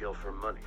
kill for money.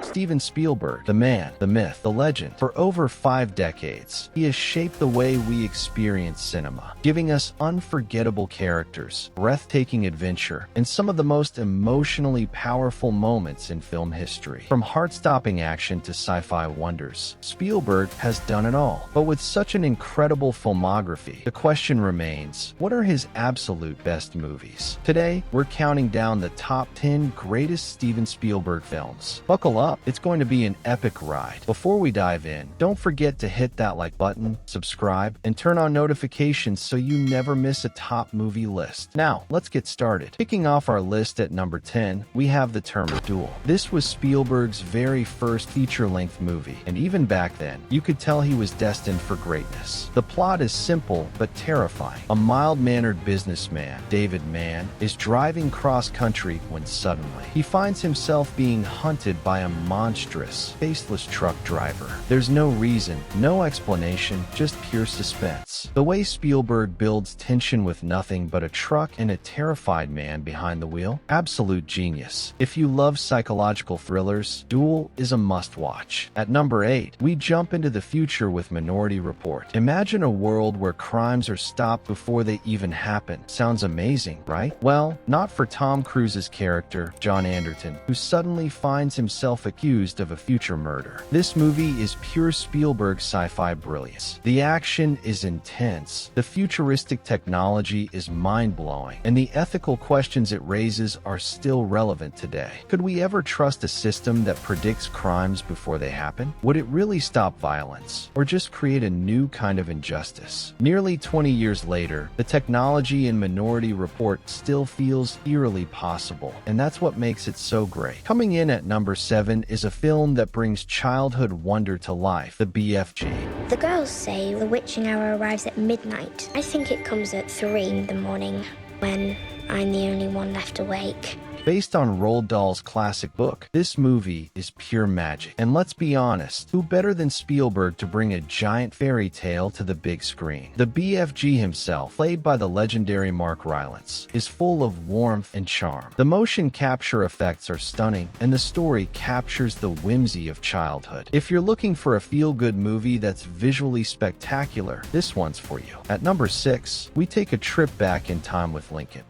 Steven Spielberg, the man, the myth, the legend. For over 5 decades, he has shaped the way we experience cinema, giving us unforgettable characters, breathtaking adventure, and some of the most emotionally powerful moments in film history. From heart-stopping action to sci-fi wonders, Spielberg has done it all. But with such an incredible filmography, the question remains, what are his absolute best movies? Today, we're counting down the top 10 greatest Steven Spielberg films. Buckle up. It's going to be an epic ride. Before we dive in, don't forget to hit that like button, subscribe, and turn on notifications so you never miss a top movie list. Now, let's get started. Kicking off our list at number 10, we have The Terminator Duel. This was Spielberg's very first feature-length movie, and even back then, you could tell he was destined for greatness. The plot is simple but terrifying. A mild-mannered businessman, David Mann, is driving cross-country when suddenly he finds himself being hunted by a monstrous, faceless truck driver. There's no reason, no explanation, just pure suspense. The way Spielberg builds tension with nothing but a truck and a terrified man behind the wheel, absolute genius. If you love psychological thrillers, Duel is a must-watch. At number 8, we jump into the future with Minority Report. Imagine a world where crimes are stopped before they even happen. Sounds amazing, right? Well, not for Tom Cruise's character, John Anderton, who suddenly finds himself accused of a future murder. This movie is pure Spielberg sci-fi brilliance. The action is intense, the futuristic technology is mind-blowing, and the ethical questions it raises are still relevant today. Could we ever trust a system that predicts crimes before they happen? Would it really stop violence, or just create a new kind of injustice? Nearly 20 years later, the technology in Minority Report still feels eerily possible, and that's what makes it so great. Coming in at number 7 is a film that brings childhood wonder to life, The BFG. The girls say the witching hour arrives at midnight. I think it comes at 3 in the morning when I'm the only one left awake. Based on Roald Dahl's classic book, this movie is pure magic. And let's be honest, who better than Spielberg to bring a giant fairy tale to the big screen? The BFG himself, played by the legendary Mark Rylance, is full of warmth and charm. The motion capture effects are stunning, and the story captures the whimsy of childhood. If you're looking for a feel-good movie that's visually spectacular, this one's for you. At number 6, we take a trip back in time with Lincoln.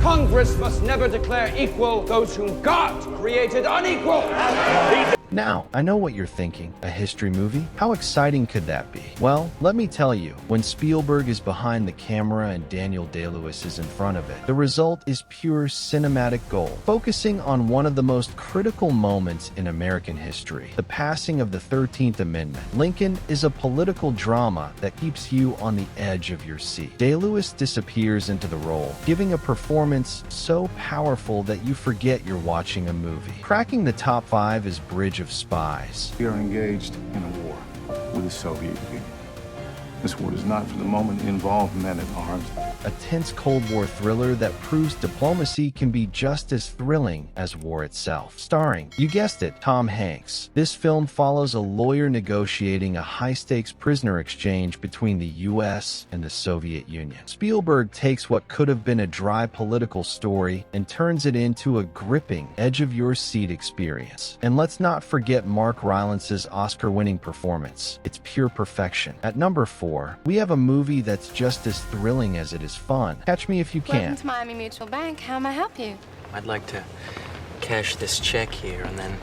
Congress must never declare equal those whom God created unequal. Now, I know what you're thinking, a history movie? How exciting could that be? Well, let me tell you, when Spielberg is behind the camera and Daniel Day-Lewis is in front of it, the result is pure cinematic gold. Focusing on one of the most critical moments in American history, the passing of the 13th Amendment, Lincoln is a political drama that keeps you on the edge of your seat. Day-Lewis disappears into the role, giving a performance so powerful that you forget you're watching a movie. Cracking the top 5 is Bridge of Spies. We are engaged in a war with the Soviet Union. This war does not for the moment involve men at arms. A tense Cold War thriller that proves diplomacy can be just as thrilling as war itself. Starring, you guessed it, Tom Hanks. This film follows a lawyer negotiating a high-stakes prisoner exchange between the U.S. and the Soviet Union. Spielberg takes what could have been a dry political story and turns it into a gripping, edge-of-your-seat experience. And let's not forget Mark Rylance's Oscar-winning performance. It's pure perfection. At number 4, we have a movie that's just as thrilling as it is fun. Catch me if you can. Welcome to Miami Mutual Bank. How may I help you? I'd like to cash this check here, and then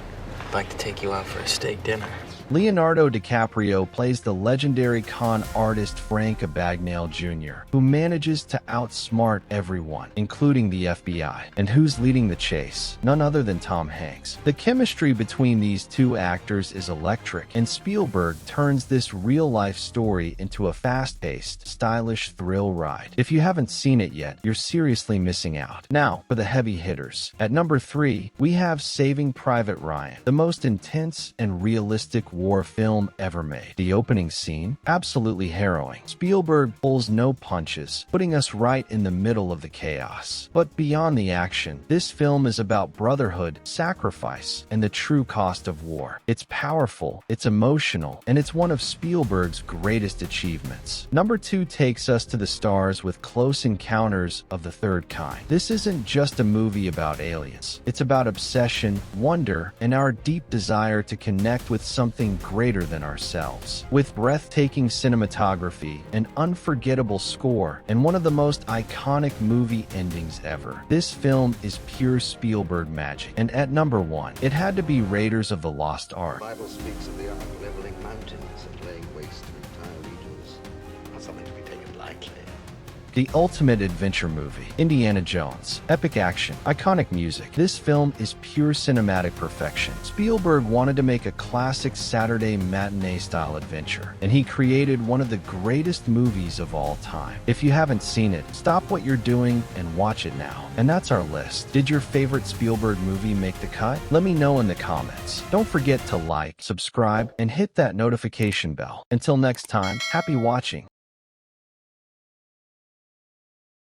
I'd like to take you out for a steak dinner. Leonardo DiCaprio plays the legendary con artist Frank Abagnale Jr., who manages to outsmart everyone, including the FBI. And who's leading the chase? None other than Tom Hanks. The chemistry between these two actors is electric, and Spielberg turns this real-life story into a fast-paced, stylish thrill ride. If you haven't seen it yet, you're seriously missing out. Now, for the heavy hitters. At number 3, we have Saving Private Ryan, the most intense and realistic war film ever made. The opening scene? Absolutely harrowing. Spielberg pulls no punches, putting us right in the middle of the chaos. But beyond the action, this film is about brotherhood, sacrifice, and the true cost of war. It's powerful, it's emotional, and it's one of Spielberg's greatest achievements. Number 2 takes us to the stars with Close Encounters of the Third Kind. This isn't just a movie about aliens. It's about obsession, wonder, and our deep desire to connect with something greater than ourselves. With breathtaking cinematography, an unforgettable score, and one of the most iconic movie endings ever, this film is pure Spielberg magic. And at number 1, it had to be Raiders of the Lost Ark. The Bible speaks of the Ark leveling mountains and laying waste to entire regions. Not something to be taken lightly. The ultimate adventure movie. Indiana Jones. Epic action. Iconic music. This film is pure cinematic perfection. Spielberg wanted to make a classic Saturday matinee-style adventure, and he created one of the greatest movies of all time. If you haven't seen it, stop what you're doing and watch it now. And that's our list. Did your favorite Spielberg movie make the cut? Let me know in the comments. Don't forget to like, subscribe, and hit that notification bell. Until next time, happy watching.